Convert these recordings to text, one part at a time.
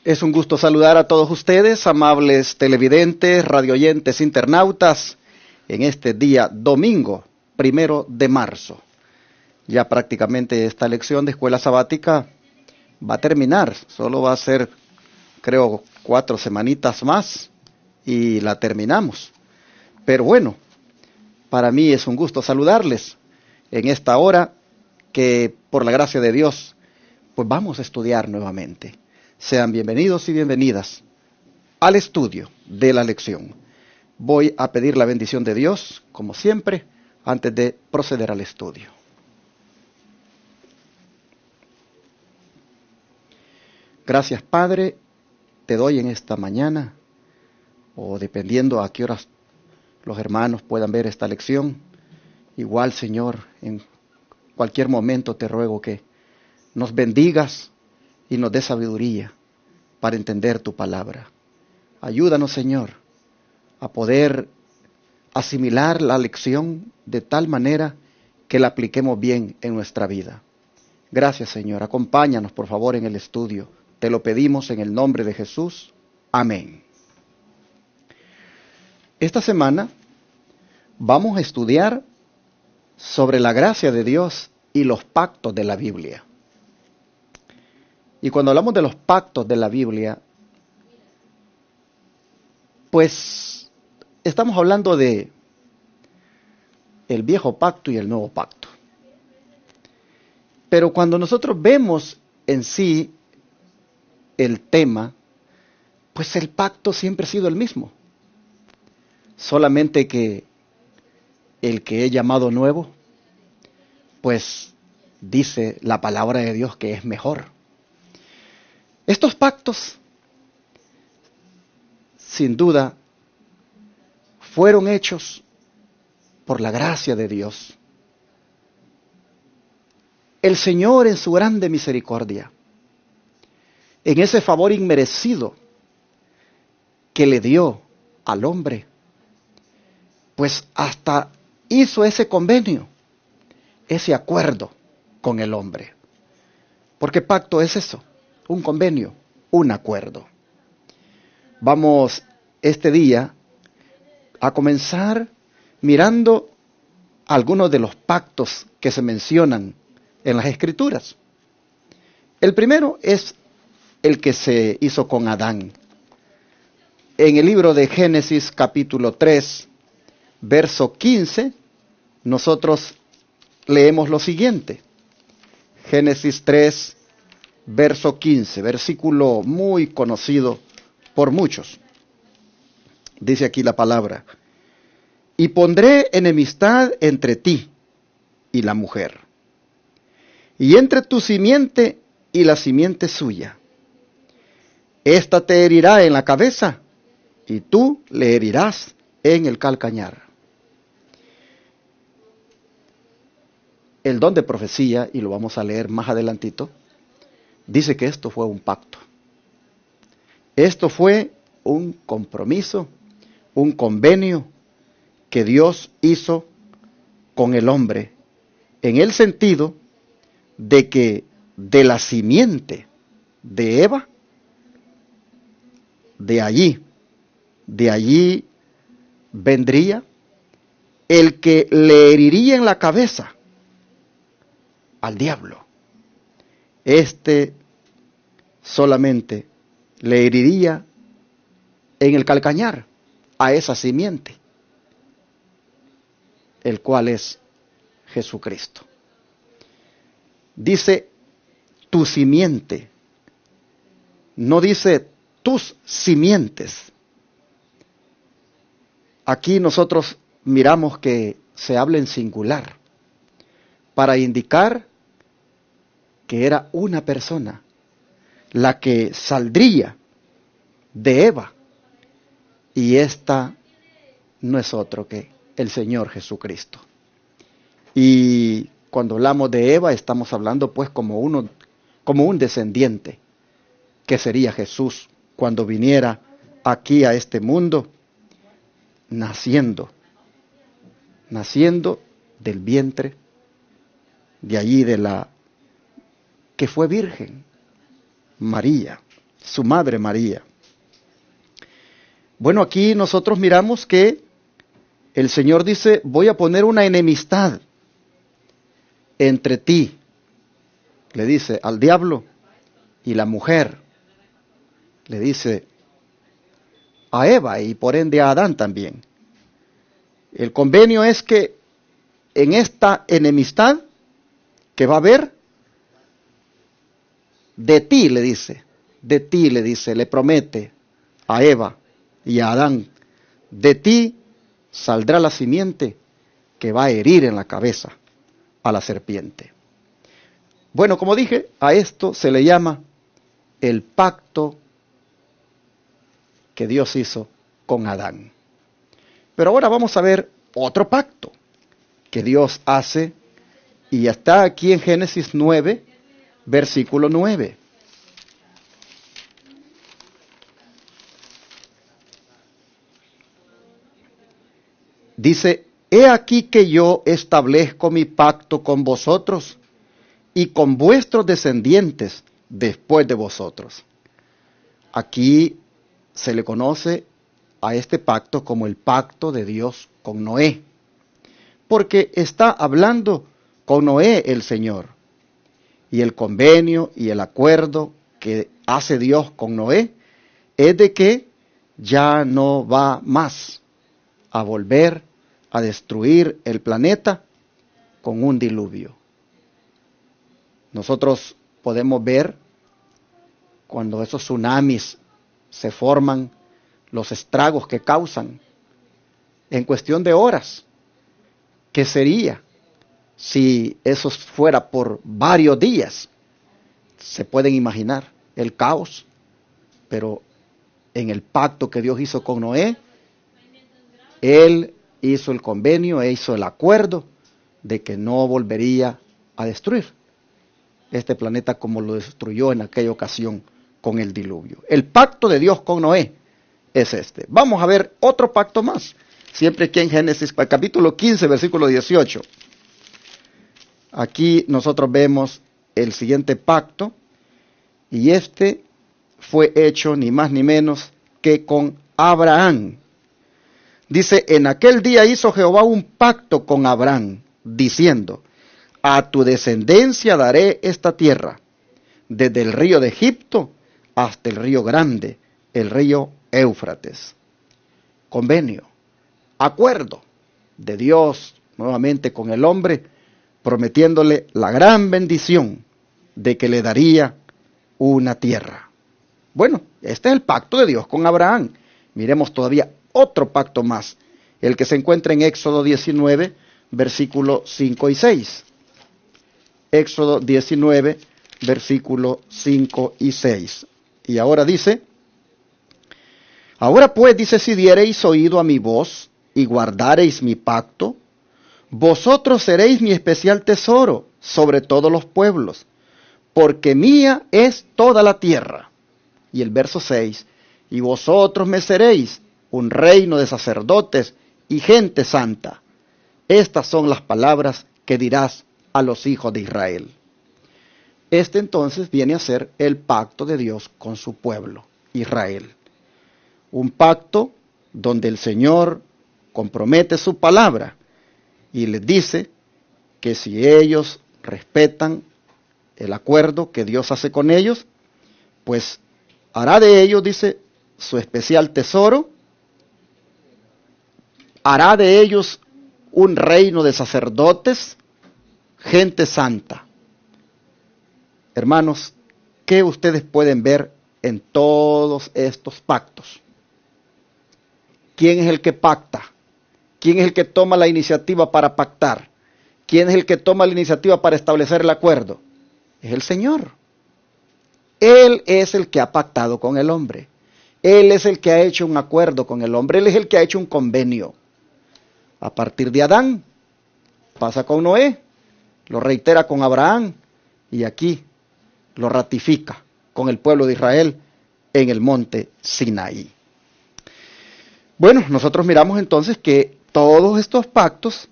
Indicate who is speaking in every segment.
Speaker 1: Es un gusto saludar a todos ustedes, amables televidentes, radioyentes, internautas, en este día domingo, 1 de marzo. Ya prácticamente esta lección de escuela sabática va a terminar, solo va a ser, creo, 4 semanitas más y la terminamos. Pero bueno, para mí es un gusto saludarles en esta hora que, por la gracia de Dios, pues vamos a estudiar nuevamente. Sean bienvenidos y bienvenidas al estudio de la lección. Voy a pedir la bendición de Dios, como siempre, antes de proceder al estudio. Gracias, Padre, te doy en esta mañana, o dependiendo a qué horas los hermanos puedan ver esta lección. Igual, Señor, en cualquier momento te ruego que nos bendigas y nos des sabiduría para entender tu palabra. Ayúdanos, Señor, a poder asimilar la lección de tal manera que la apliquemos bien en nuestra vida. Gracias, Señor. Acompáñanos, por favor, en el estudio. Te lo pedimos en el nombre de Jesús. Amén. Esta semana vamos a estudiar sobre la gracia de Dios y los pactos de la Biblia. Y cuando hablamos de los pactos de la Biblia, pues estamos hablando de el viejo pacto y el nuevo pacto. Pero cuando nosotros vemos en sí el tema, pues el pacto siempre ha sido el mismo. Solamente que el que he llamado nuevo, pues dice la palabra de Dios que es mejor. Estos pactos, sin duda, fueron hechos por la gracia de Dios. El Señor, en su grande misericordia, en ese favor inmerecido que le dio al hombre, pues hasta hizo ese convenio, ese acuerdo con el hombre. Porque pacto es eso, un convenio, un acuerdo. Vamos este día a comenzar mirando algunos de los pactos que se mencionan en las Escrituras. El primero es el que se hizo con Adán. En el libro de Génesis capítulo 3, verso 15, nosotros leemos lo siguiente. Génesis 3, verso 15, versículo muy conocido por muchos. Dice aquí la palabra: y pondré enemistad entre ti y la mujer, y entre tu simiente y la simiente suya. Esta te herirá en la cabeza, y tú le herirás en el calcañar. El don de profecía, y lo vamos a leer más adelantito, dice que esto fue un pacto. Esto fue un compromiso, un convenio que Dios hizo con el hombre, en el sentido de que de la simiente de Eva, de allí vendría el que le heriría en la cabeza al diablo. Este solamente le heriría en el calcañar a esa simiente, el cual es Jesucristo. Dice tu simiente, no dice tus simientes. Aquí nosotros miramos que se habla en singular para indicar que era una persona la que saldría de Eva, y esta no es otro que el Señor Jesucristo. Y cuando hablamos de Eva, estamos hablando pues como un descendiente, que sería Jesús, cuando viniera aquí a este mundo, naciendo del vientre, de allí que fue virgen, María, su madre María. Bueno, aquí nosotros miramos que el Señor dice, voy a poner una enemistad entre ti, le dice al diablo, y la mujer, le dice a Eva y por ende a Adán también. El convenio es que en esta enemistad que va a haber, de ti le dice, le promete a Eva y a Adán, de ti saldrá la simiente que va a herir en la cabeza a la serpiente. Bueno, como dije, a esto se le llama el pacto que Dios hizo con Adán. Pero ahora vamos a ver otro pacto que Dios hace y está aquí en Génesis 9, versículo 9. Dice, he aquí que yo establezco mi pacto con vosotros y con vuestros descendientes después de vosotros. Aquí se le conoce a este pacto como el pacto de Dios con Noé, porque está hablando con Noé el Señor. Y el convenio y el acuerdo que hace Dios con Noé es de que ya no va más a volver a destruir el planeta con un diluvio. Nosotros podemos ver cuando esos tsunamis se forman, los estragos que causan en cuestión de horas. ¿Qué sería si eso fuera por varios días? Se pueden imaginar el caos, pero en el pacto que Dios hizo con Noé, Él hizo el convenio, hizo el acuerdo de que no volvería a destruir este planeta como lo destruyó en aquella ocasión con el diluvio. El pacto de Dios con Noé es este. Vamos a ver otro pacto más, siempre aquí en Génesis capítulo 15, versículo 18. Aquí nosotros vemos el siguiente pacto, y este fue hecho ni más ni menos que con Abraham. Dice, en aquel día hizo Jehová un pacto con Abraham, diciendo, a tu descendencia daré esta tierra, desde el río de Egipto hasta el río grande, el río Éufrates. Convenio, acuerdo de Dios nuevamente con el hombre, prometiéndole la gran bendición de que le daría una tierra. Bueno, este es el pacto de Dios con Abraham. Miremos todavía otro pacto más, el que se encuentra en Éxodo 19, versículos 5 y 6. Éxodo 19, versículos 5 y 6. Y ahora dice, ahora pues, dice, si diereis oído a mi voz y guardareis mi pacto, vosotros seréis mi especial tesoro sobre todos los pueblos, porque mía es toda la tierra. Y el verso 6, y vosotros me seréis un reino de sacerdotes y gente santa. Estas son las palabras que dirás a los hijos de Israel. Este entonces viene a ser el pacto de Dios con su pueblo, Israel. Un pacto donde el Señor compromete su palabra y les dice que si ellos respetan el acuerdo que Dios hace con ellos, pues hará de ellos, dice, su especial tesoro, hará de ellos un reino de sacerdotes, gente santa. Hermanos, ¿qué ustedes pueden ver en todos estos pactos? ¿Quién es el que pacta? ¿Quién es el que toma la iniciativa para pactar? ¿Quién es el que toma la iniciativa para establecer el acuerdo? Es el Señor. Él es el que ha pactado con el hombre. Él es el que ha hecho un acuerdo con el hombre. Él es el que ha hecho un convenio. A partir de Adán, pasa con Noé, lo reitera con Abraham y aquí lo ratifica con el pueblo de Israel en el monte Sinaí. Bueno, nosotros miramos entonces que todos estos pactos,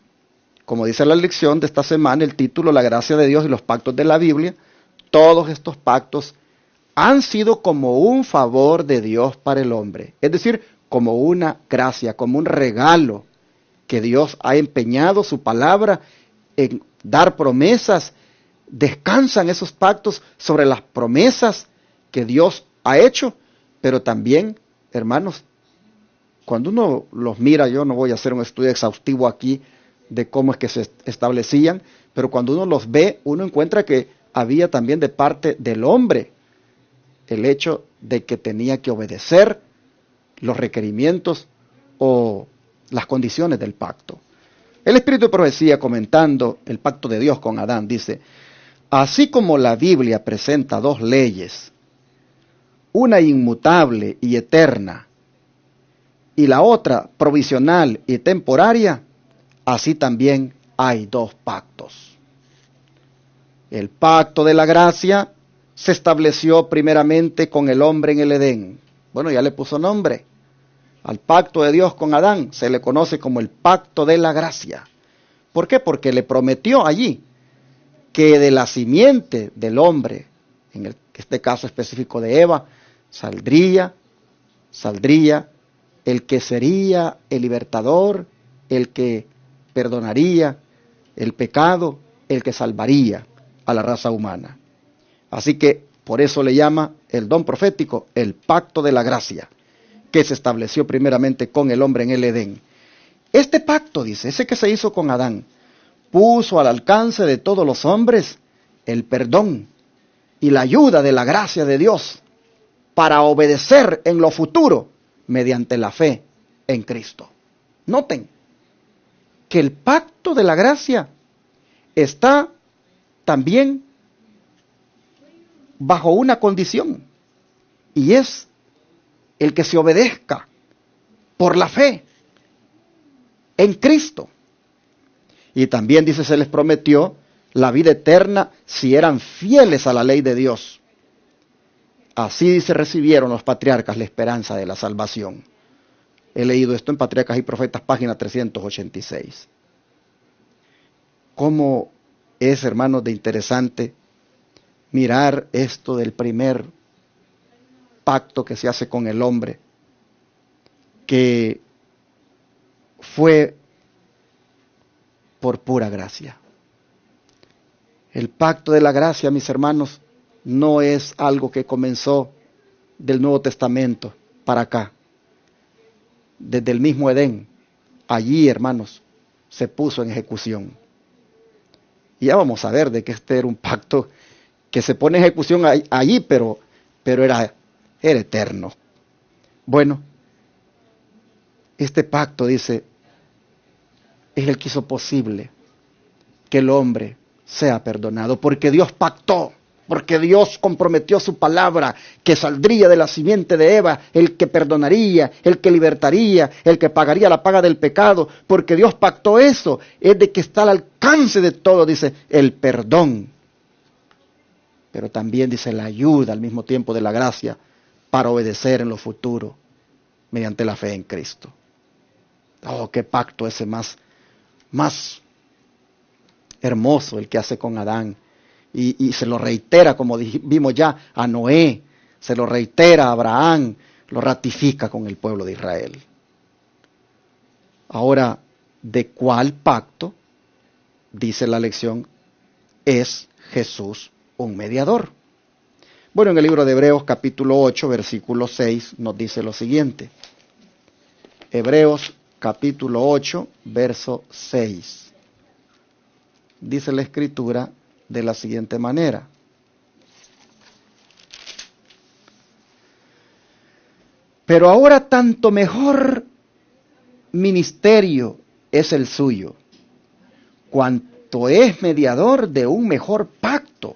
Speaker 1: como dice la lección de esta semana, el título, la gracia de Dios y los pactos de la Biblia, todos estos pactos han sido como un favor de Dios para el hombre. Es decir, como una gracia, como un regalo que Dios ha empeñado su palabra en dar promesas. Descansan esos pactos sobre las promesas que Dios ha hecho, pero también, hermanos, cuando uno los mira, yo no voy a hacer un estudio exhaustivo aquí de cómo es que se establecían, pero cuando uno los ve, uno encuentra que había también de parte del hombre el hecho de que tenía que obedecer los requerimientos o las condiciones del pacto. El Espíritu de Profecía, comentando el pacto de Dios con Adán, dice: así como la Biblia presenta dos leyes, una inmutable y eterna, y la otra provisional y temporaria, así también hay dos pactos. El pacto de la gracia se estableció primeramente con el hombre en el Edén. Bueno, ya le puso nombre. Al pacto de Dios con Adán se le conoce como el pacto de la gracia. ¿Por qué? Porque le prometió allí que de la simiente del hombre, en este caso específico de Eva, saldría el que sería el libertador, el que perdonaría el pecado, el que salvaría a la raza humana. Así que por eso le llama el don profético el pacto de la gracia, que se estableció primeramente con el hombre en el Edén. Este pacto, dice, ese que se hizo con Adán, puso al alcance de todos los hombres el perdón y la ayuda de la gracia de Dios para obedecer en lo futuro mediante la fe en Cristo. Noten que el pacto de la gracia está también bajo una condición, y es el que se obedezca por la fe en Cristo. Y también dice, se les prometió la vida eterna si eran fieles a la ley de Dios. Así dice, recibieron los patriarcas la esperanza de la salvación. He leído esto en Patriarcas y Profetas, página 386. ¿Cómo es, hermanos, de interesante mirar esto del primer pacto que se hace con el hombre, que fue por pura gracia? El pacto de la gracia, mis hermanos, no es algo que comenzó del Nuevo Testamento para acá. Desde el mismo Edén, allí, hermanos, se puso en ejecución. Y ya vamos a ver de que este era un pacto que se pone en ejecución allí, pero era eterno. Bueno, este pacto, dice, es el que hizo posible que el hombre sea perdonado, porque Dios pactó, porque Dios comprometió su palabra, que saldría de la simiente de Eva el que perdonaría, el que libertaría, el que pagaría la paga del pecado, porque Dios pactó eso. Es de que está al alcance de todo, dice, el perdón, pero también dice la ayuda al mismo tiempo de la gracia para obedecer en lo futuro mediante la fe en Cristo. Oh, qué pacto ese más hermoso el que hace con Adán. Y se lo reitera, como vimos ya, a Noé, se lo reitera a Abraham, lo ratifica con el pueblo de Israel. Ahora, ¿de cuál pacto, dice la lección, es Jesús un mediador? Bueno, en el libro de Hebreos capítulo 8, versículo 6, nos dice lo siguiente. Hebreos capítulo 8, verso 6. Dice la Escritura de la siguiente manera: pero ahora tanto mejor ministerio es el suyo, cuanto es mediador de un mejor pacto,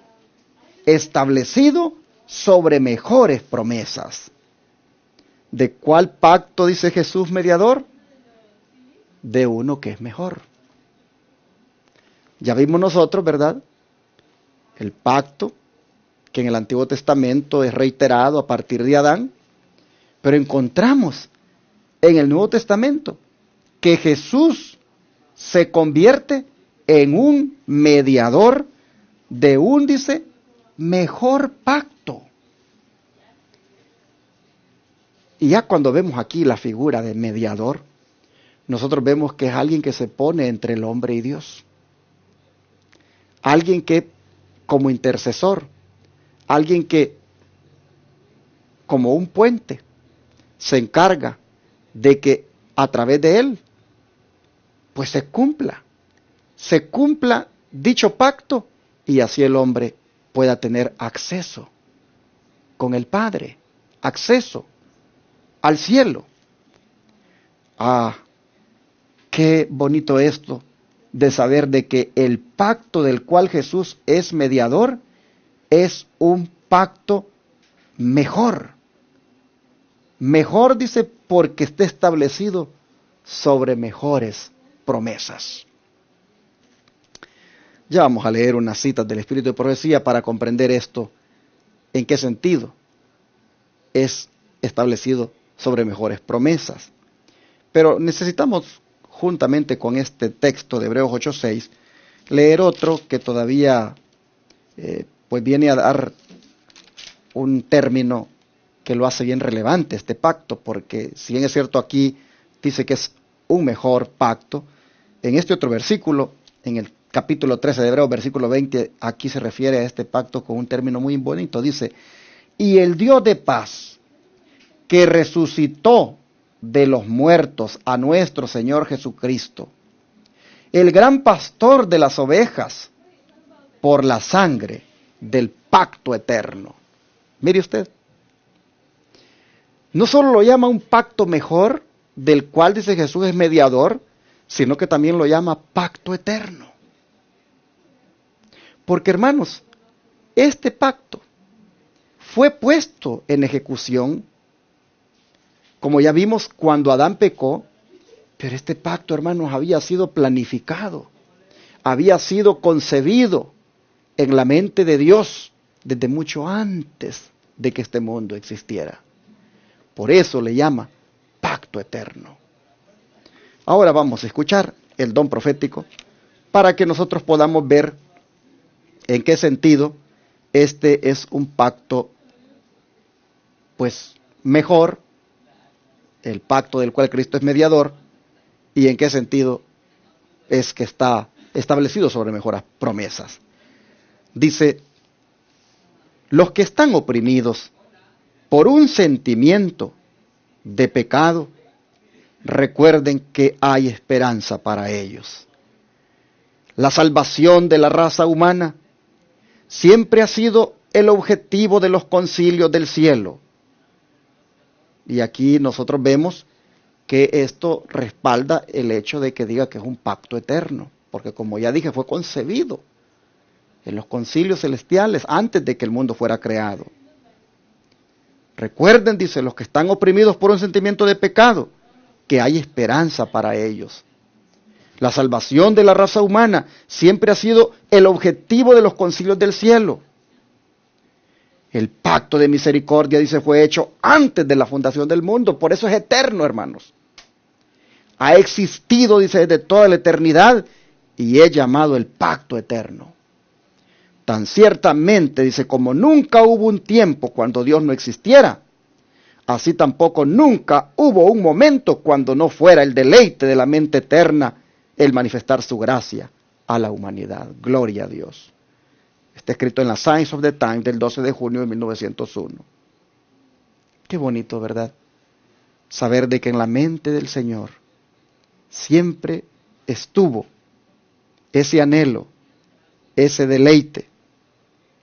Speaker 1: establecido sobre mejores promesas. ¿De cuál pacto dice Jesús mediador? De uno que es mejor. Ya vimos nosotros, ¿verdad?, el pacto que en el Antiguo Testamento es reiterado a partir de Adán, pero encontramos en el Nuevo Testamento que Jesús se convierte en un mediador de un, dice, mejor pacto. Y ya cuando vemos aquí la figura de mediador, nosotros vemos que es alguien que se pone entre el hombre y Dios. Alguien que, como intercesor, alguien que, como un puente, se encarga de que a través de él, pues se cumpla dicho pacto y así el hombre pueda tener acceso con el Padre, acceso al cielo. Ah, qué bonito esto de saber de que el pacto del cual Jesús es mediador es un pacto mejor. Mejor, dice, porque está establecido sobre mejores promesas. Ya vamos a leer unas citas del Espíritu de Profecía para comprender esto, en qué sentido es establecido sobre mejores promesas. Pero necesitamos, juntamente con este texto de Hebreos 8:6, leer otro que todavía pues viene a dar un término que lo hace bien relevante este pacto, porque si bien es cierto aquí dice que es un mejor pacto, en este otro versículo, en el capítulo 13 de Hebreos, versículo 20, aquí se refiere a este pacto con un término muy bonito, dice, y el Dios de paz, que resucitó de los muertos a nuestro Señor Jesucristo, el gran pastor de las ovejas, por la sangre del pacto eterno. Mire usted, no solo lo llama un pacto mejor, del cual dice Jesús es mediador, sino que también lo llama pacto eterno. Porque hermanos, este pacto fue puesto en ejecución, como ya vimos cuando Adán pecó, pero este pacto, hermanos, había sido planificado, había sido concebido en la mente de Dios desde mucho antes de que este mundo existiera. Por eso le llama pacto eterno. Ahora vamos a escuchar el don profético para que nosotros podamos ver en qué sentido este es un pacto pues mejor, el pacto del cual Cristo es mediador, y en qué sentido es que está establecido sobre mejores promesas. Dice, los que están oprimidos por un sentimiento de pecado, recuerden que hay esperanza para ellos. La salvación de la raza humana siempre ha sido el objetivo de los concilios del cielo. Y aquí nosotros vemos que esto respalda el hecho de que diga que es un pacto eterno, porque como ya dije, fue concebido en los concilios celestiales antes de que el mundo fuera creado. Recuerden, dice, los que están oprimidos por un sentimiento de pecado, que hay esperanza para ellos. La salvación de la raza humana siempre ha sido el objetivo de los concilios del cielo. El pacto de misericordia, dice, fue hecho antes de la fundación del mundo, por eso es eterno, hermanos. Ha existido, dice, desde toda la eternidad y es llamado el pacto eterno. Tan ciertamente, dice, como nunca hubo un tiempo cuando Dios no existiera, así tampoco nunca hubo un momento cuando no fuera el deleite de la mente eterna el manifestar su gracia a la humanidad. Gloria a Dios. Está escrito en la Signs of the Times del 12 de junio de 1901. Qué bonito, ¿verdad? Saber de que en la mente del Señor siempre estuvo ese anhelo, ese deleite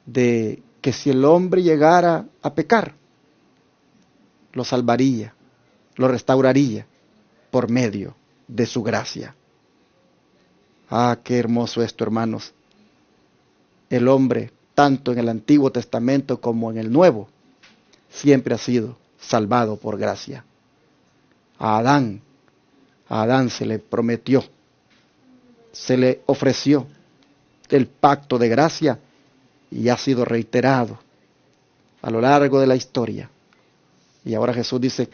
Speaker 1: de que si el hombre llegara a pecar, lo salvaría, lo restauraría por medio de su gracia. Ah, qué hermoso esto, hermanos. El hombre, tanto en el Antiguo Testamento como en el Nuevo, siempre ha sido salvado por gracia. A Adán se le prometió, se le ofreció el pacto de gracia y ha sido reiterado a lo largo de la historia. Y ahora Jesús dice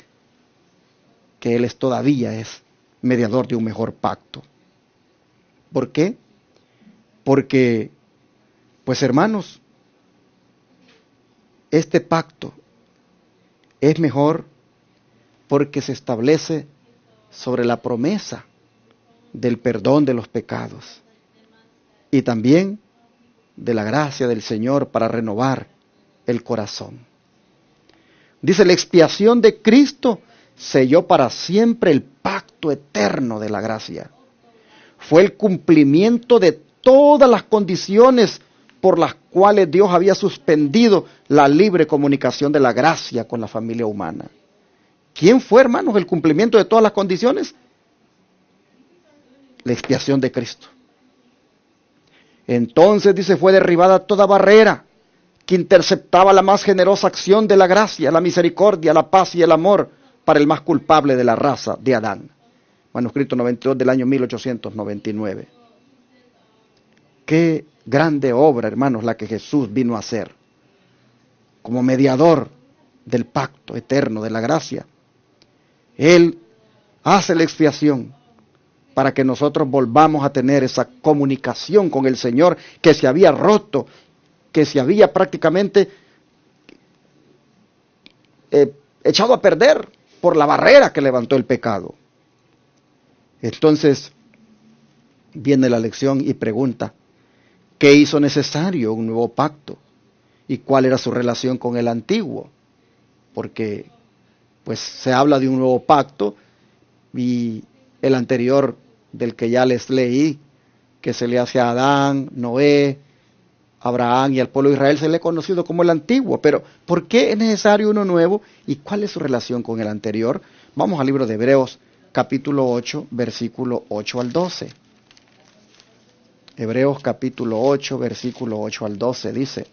Speaker 1: que Él todavía es mediador de un mejor pacto. ¿Por qué? Porque, pues hermanos, este pacto es mejor porque se establece sobre la promesa del perdón de los pecados y también de la gracia del Señor para renovar el corazón. Dice, la expiación de Cristo selló para siempre el pacto eterno de la gracia. Fue el cumplimiento de todas las condiciones por las cuales Dios había suspendido la libre comunicación de la gracia con la familia humana. ¿Quién fue, hermanos, el cumplimiento de todas las condiciones? La expiación de Cristo. Entonces, dice, fue derribada toda barrera que interceptaba la más generosa acción de la gracia, la misericordia, la paz y el amor para el más culpable de la raza de Adán. Manuscrito 92 del año 1899. Qué grande obra, hermanos, la que Jesús vino a hacer como mediador del pacto eterno de la gracia. Él hace la expiación para que nosotros volvamos a tener esa comunicación con el Señor que se había roto, que se había prácticamente echado a perder por la barrera que levantó el pecado. Entonces viene la lección y pregunta, ¿qué hizo necesario un nuevo pacto? ¿Y cuál era su relación con el antiguo? Porque pues se habla de un nuevo pacto y el anterior del que ya les leí, que se le hace a Adán, Noé, Abraham y al pueblo de Israel, se le ha conocido como el antiguo. Pero ¿por qué es necesario uno nuevo? ¿Y cuál es su relación con el anterior? Vamos al libro de Hebreos, capítulo 8, versículo 8 al 12. Hebreos capítulo 8, versículo 8 al 12 dice,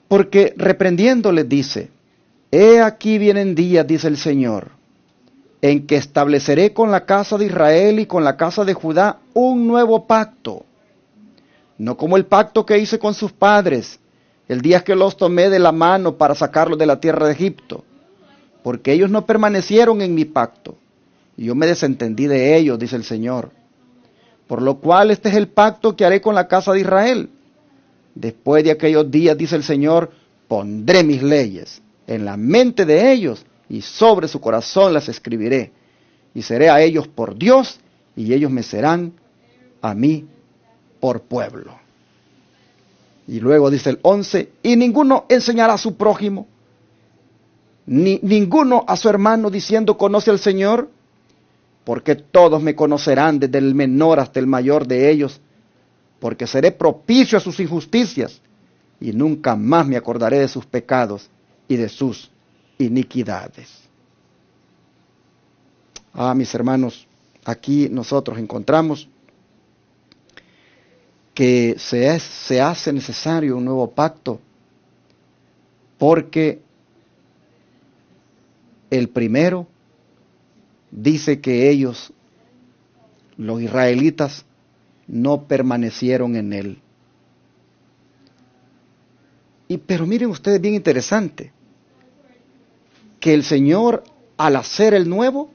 Speaker 1: porque reprendiéndole dice, he aquí vienen días, dice el Señor, en que estableceré con la casa de Israel y con la casa de Judá un nuevo pacto, no como el pacto que hice con sus padres, el día que los tomé de la mano para sacarlos de la tierra de Egipto, porque ellos no permanecieron en mi pacto, y yo me desentendí de ellos, dice el Señor. Por lo cual este es el pacto que haré con la casa de Israel. Después de aquellos días, dice el Señor, pondré mis leyes en la mente de ellos y sobre su corazón las escribiré. Y seré a ellos por Dios y ellos me serán a mí por pueblo. Y luego dice el 11, y ninguno enseñará a su prójimo, ni ninguno a su hermano diciendo conoce al Señor, porque todos me conocerán desde el menor hasta el mayor de ellos, porque seré propicio a sus injusticias, y nunca más me acordaré de sus pecados y de sus iniquidades. Mis hermanos, aquí nosotros encontramos que se hace necesario un nuevo pacto, porque el primero dice que ellos, los israelitas, no permanecieron en él. Pero miren ustedes, bien interesante, que el Señor, al hacer el nuevo,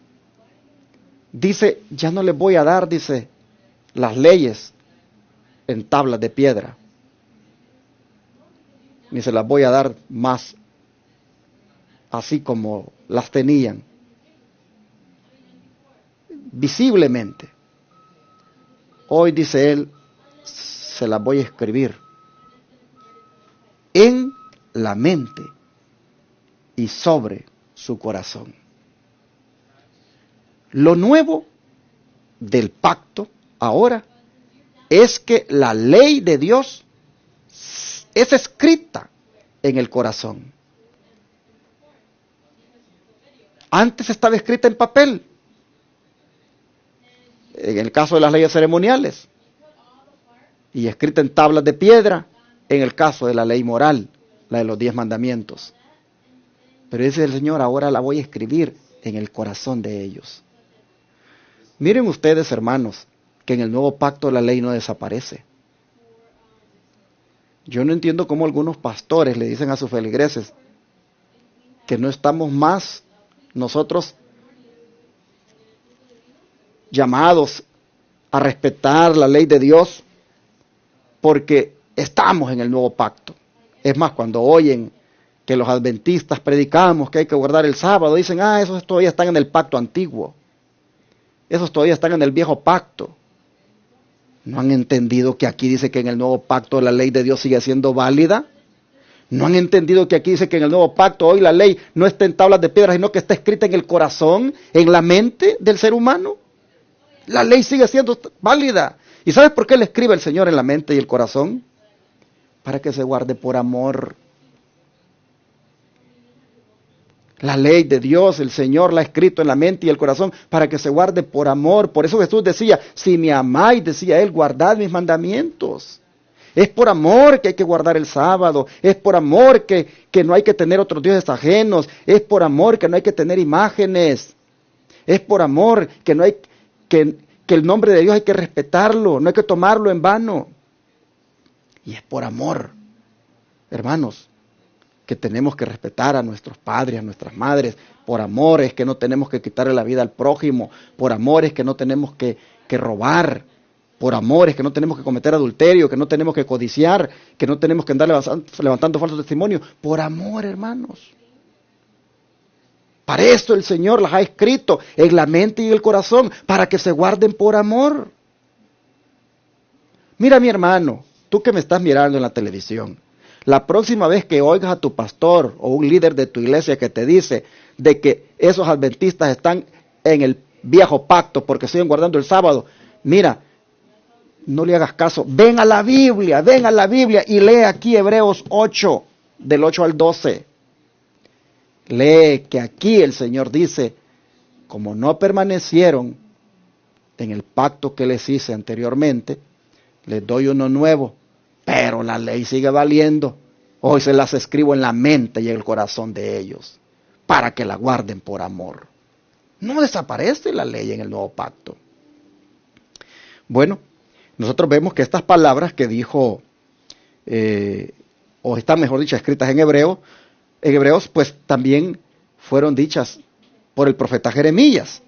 Speaker 1: dice, ya no les voy a dar, dice, las leyes en tablas de piedra, ni se las voy a dar más así como las tenían, visiblemente. Hoy, dice él, se las voy a escribir en la mente y sobre su corazón. Lo nuevo del pacto ahora es que la ley de Dios es escrita en el corazón. Antes estaba escrita en papel, en el caso de las leyes ceremoniales, y escrita en tablas de piedra, en el caso de la ley moral, la de los 10 mandamientos. Pero dice el Señor, ahora la voy a escribir en el corazón de ellos. Miren ustedes, hermanos, que en el nuevo pacto la ley no desaparece. Yo no entiendo cómo algunos pastores le dicen a sus feligreses que no estamos más nosotros llamados a respetar la ley de Dios porque estamos en el nuevo pacto. Es más, cuando oyen que los adventistas predicamos que hay que guardar el sábado, dicen, esos todavía están en el pacto antiguo. Esos todavía están en el viejo pacto. ¿No han entendido que aquí dice que en el nuevo pacto la ley de Dios sigue siendo válida? ¿No han entendido que aquí dice que en el nuevo pacto hoy la ley no está en tablas de piedra, sino que está escrita en el corazón, en la mente del ser humano? La ley sigue siendo válida. ¿Y sabes por qué le escribe el Señor en la mente y el corazón? Para que se guarde por amor. La ley de Dios, el Señor la ha escrito en la mente y el corazón para que se guarde por amor. Por eso Jesús decía, si me amáis, decía Él, guardad mis mandamientos. Es por amor que hay que guardar el sábado. Es por amor que no hay que tener otros dioses ajenos. Es por amor que no hay que tener imágenes. Es por amor que no hay que el nombre de Dios hay que respetarlo, no hay que tomarlo en vano. Y es por amor, hermanos, que tenemos que respetar a nuestros padres, a nuestras madres. Por amor es que no tenemos que quitarle la vida al prójimo. Por amor es que no tenemos que robar. Por amor es que no tenemos que cometer adulterio, que no tenemos que codiciar, que no tenemos que andar levantando falsos testimonios. Por amor, hermanos. Para esto el Señor las ha escrito en la mente y el corazón, para que se guarden por amor. Mira, mi hermano, tú que me estás mirando en la televisión, la próxima vez que oigas a tu pastor o un líder de tu iglesia que te dice de que esos adventistas están en el viejo pacto porque siguen guardando el sábado, mira, no le hagas caso. Ven a la Biblia y lee aquí Hebreos 8, del 8 al 12. Lee que aquí el Señor dice, como no permanecieron en el pacto que les hice anteriormente, les doy uno nuevo, pero la ley sigue valiendo. Hoy se las escribo en la mente y en el corazón de ellos, para que la guarden por amor. No desaparece la ley en el nuevo pacto. Bueno, nosotros vemos que estas palabras que dijo, o están mejor dicho, escritas en Hebreos, pues también fueron dichas por el profeta Jeremías,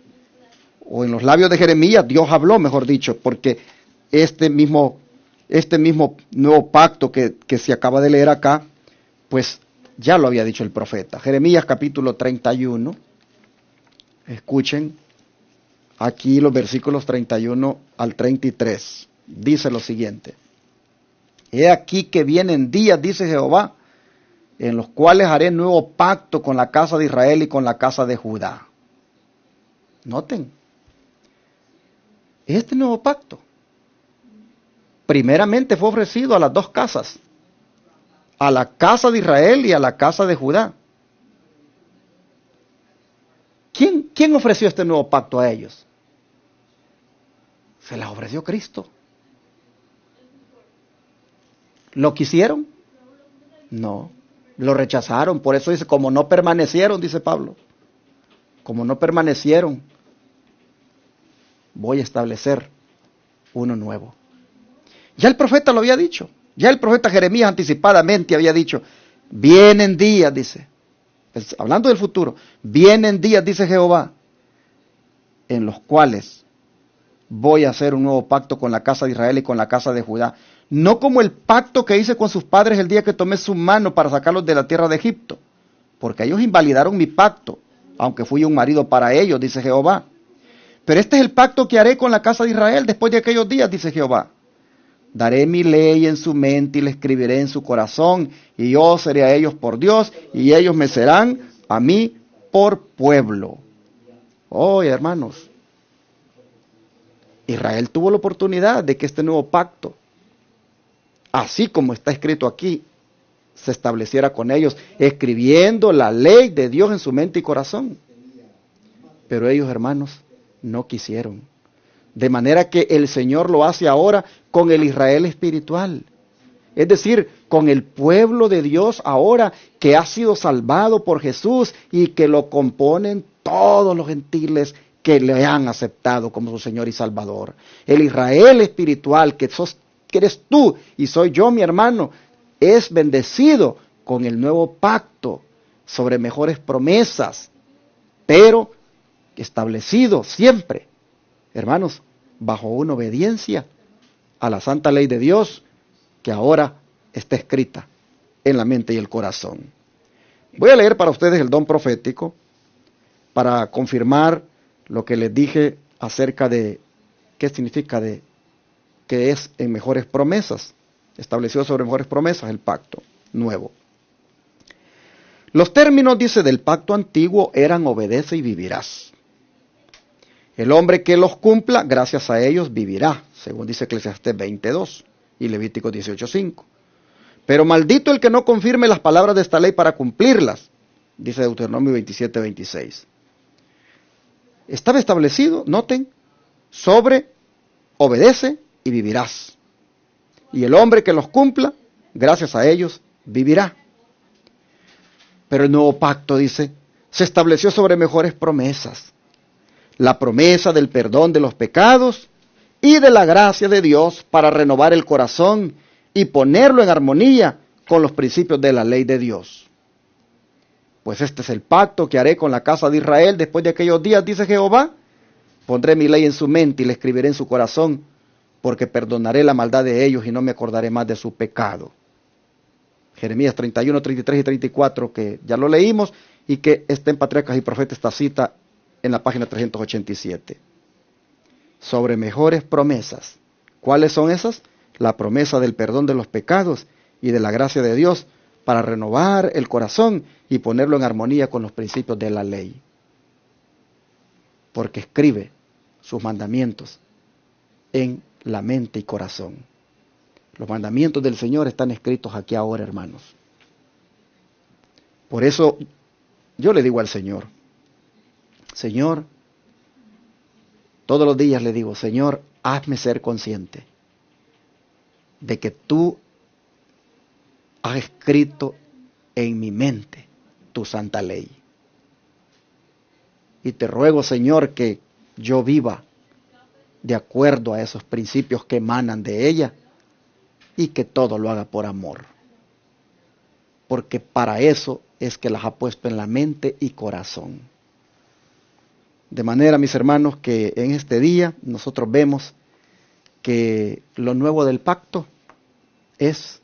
Speaker 1: o en los labios de Jeremías Dios habló, mejor dicho, porque este mismo nuevo pacto que se acaba de leer acá, pues ya lo había dicho el profeta. Jeremías capítulo 31, escuchen aquí los versículos 31 al 33, dice lo siguiente: He aquí que vienen días, dice Jehová, en los cuales haré nuevo pacto con la casa de Israel y con la casa de Judá. Noten, este nuevo pacto primeramente fue ofrecido a las dos casas, a la casa de Israel y a la casa de Judá. ¿Quién ofreció este nuevo pacto a ellos? Se las ofreció Cristo. ¿Lo quisieron? No. Lo rechazaron. Por eso dice, como no permanecieron, dice Pablo. Como no permanecieron, voy a establecer uno nuevo. Ya el profeta lo había dicho. Ya el profeta Jeremías anticipadamente había dicho, vienen días, dice, pues, hablando del futuro, vienen días, dice Jehová, en los cuales voy a hacer un nuevo pacto con la casa de Israel y con la casa de Judá. No como el pacto que hice con sus padres el día que tomé su mano para sacarlos de la tierra de Egipto, porque ellos invalidaron mi pacto, aunque fui un marido para ellos, dice Jehová. Pero este es el pacto que haré con la casa de Israel después de aquellos días, dice Jehová. Daré mi ley en su mente y la escribiré en su corazón, y yo seré a ellos por Dios, y ellos me serán a mí por pueblo. Oh, hermanos, Israel tuvo la oportunidad de que este nuevo pacto, así como está escrito aquí, se estableciera con ellos, escribiendo la ley de Dios en su mente y corazón. Pero ellos, hermanos, no quisieron. De manera que el Señor lo hace ahora con el Israel espiritual. Es decir, con el pueblo de Dios ahora que ha sido salvado por Jesús y que lo componen todos los gentiles que le han aceptado como su Señor y Salvador. El Israel espiritual que eres tú y soy yo, mi hermano, es bendecido con el nuevo pacto sobre mejores promesas, pero establecido siempre, hermanos, bajo una obediencia a la santa ley de Dios que ahora está escrita en la mente y el corazón. Voy a leer para ustedes el don profético para confirmar lo que les dije acerca de qué significa de que es en mejores promesas, establecido sobre mejores promesas el pacto nuevo. Los términos, dice, del pacto antiguo eran obedece y vivirás. El hombre que los cumpla, gracias a ellos vivirá, según dice Eclesiastés 22 y Levítico 18:5. Pero maldito el que no confirme las palabras de esta ley para cumplirlas, dice Deuteronomio 27:26. Estaba establecido, noten, sobre obedece y vivirás. Y el hombre que los cumpla, gracias a ellos, vivirá. Pero el nuevo pacto, dice, se estableció sobre mejores promesas. La promesa del perdón de los pecados y de la gracia de Dios para renovar el corazón y ponerlo en armonía con los principios de la ley de Dios. Pues este es el pacto que haré con la casa de Israel después de aquellos días, dice Jehová. Pondré mi ley en su mente y la escribiré en su corazón, porque perdonaré la maldad de ellos y no me acordaré más de su pecado. Jeremías 31, 33 y 34, que ya lo leímos, y que está en Patriarcas y Profetas esta cita en la página 387. Sobre mejores promesas. ¿Cuáles son esas? La promesa del perdón de los pecados y de la gracia de Dios para renovar el corazón y ponerlo en armonía con los principios de la ley. Porque escribe sus mandamientos en la mente y corazón. Los mandamientos del Señor están escritos aquí ahora, hermanos. Por eso yo le digo al Señor, Señor, todos los días le digo, Señor, hazme ser consciente de que tú has escrito en mi mente tu santa ley. Y te ruego, Señor, que yo viva de acuerdo a esos principios que emanan de ella y que todo lo haga por amor. Porque para eso es que las ha puesto en la mente y corazón. De manera, mis hermanos, que en este día nosotros vemos que lo nuevo del pacto es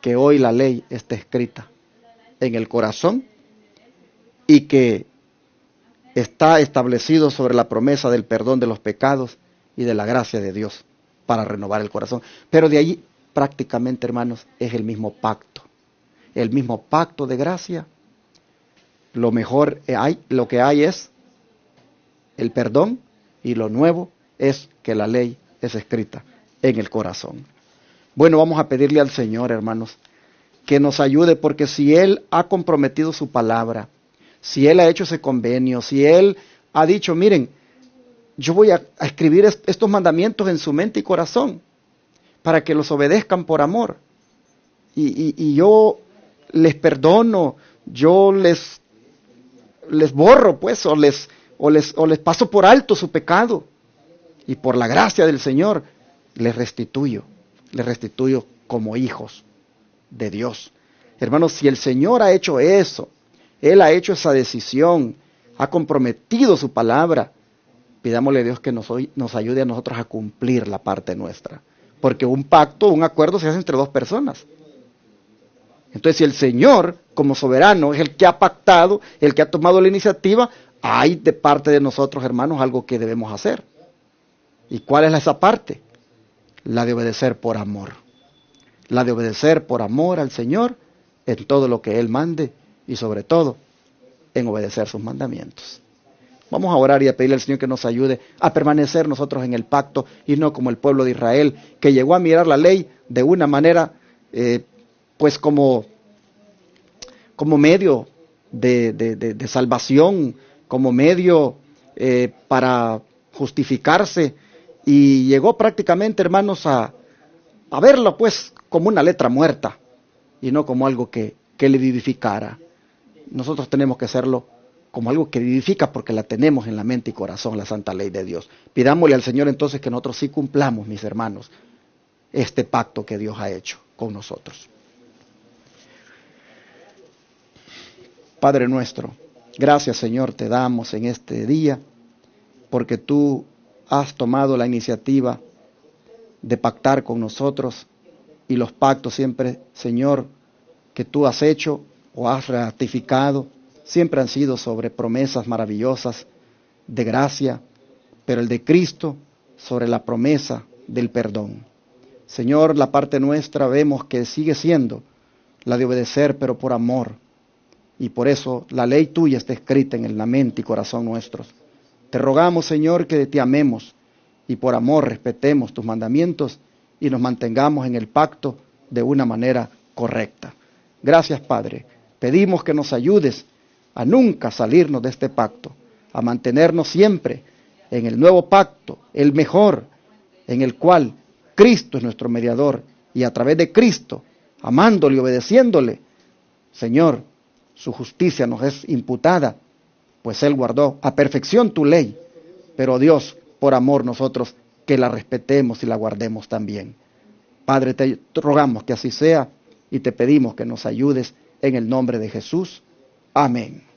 Speaker 1: que hoy la ley está escrita en el corazón y que está establecido sobre la promesa del perdón de los pecados y de la gracia de Dios para renovar el corazón. Pero de allí prácticamente, hermanos, es el mismo pacto de gracia. Lo mejor lo que hay es el perdón y lo nuevo es que la ley es escrita en el corazón. Bueno, vamos a pedirle al Señor, hermanos, que nos ayude, porque si Él ha comprometido su palabra, si Él ha hecho ese convenio, si Él ha dicho, miren, yo voy a escribir estos mandamientos en su mente y corazón para que los obedezcan por amor. Y yo les perdono, yo les borro, pues, o les paso por alto su pecado. Y por la gracia del Señor, les restituyo como hijos de Dios. Hermanos, si el Señor ha hecho eso, Él ha hecho esa decisión, ha comprometido su palabra, pidámosle a Dios que nos ayude a nosotros a cumplir la parte nuestra. Porque un pacto, un acuerdo se hace entre dos personas. Entonces, si el Señor, como soberano, es el que ha pactado, el que ha tomado la iniciativa, hay de parte de nosotros, hermanos, algo que debemos hacer. ¿Y cuál es esa parte? La de obedecer por amor. La de obedecer por amor al Señor en todo lo que Él mande y sobre todo en obedecer sus mandamientos. Vamos a orar y a pedirle al Señor que nos ayude a permanecer nosotros en el pacto y no como el pueblo de Israel, que llegó a mirar la ley de una manera, pues como medio de salvación, como medio para justificarse, y llegó prácticamente, hermanos, a verlo pues como una letra muerta y no como algo que le vivificara. Nosotros tenemos que hacerlo como algo que vivifica, porque la tenemos en la mente y corazón, la santa ley de Dios. Pidámosle al Señor entonces que nosotros sí cumplamos, mis hermanos, este pacto que Dios ha hecho con nosotros. Padre nuestro, gracias, Señor, te damos en este día, porque tú has tomado la iniciativa de pactar con nosotros, y los pactos siempre, Señor, que tú has hecho o has ratificado siempre han sido sobre promesas maravillosas de gracia, pero el de Cristo sobre la promesa del perdón. Señor, la parte nuestra vemos que sigue siendo la de obedecer, pero por amor. Y por eso la ley tuya está escrita en la mente y corazón nuestros. Te rogamos, Señor, que te amemos y por amor respetemos tus mandamientos y nos mantengamos en el pacto de una manera correcta. Gracias, Padre. Pedimos que nos ayudes a nunca salirnos de este pacto, a mantenernos siempre en el nuevo pacto, el mejor, en el cual Cristo es nuestro mediador y a través de Cristo, amándole y obedeciéndole, Señor, su justicia nos es imputada, pues Él guardó a perfección tu ley, pero Dios, por amor nosotros, que la respetemos y la guardemos también. Padre, te rogamos que así sea y te pedimos que nos ayudes en el nombre de Jesús. Amén.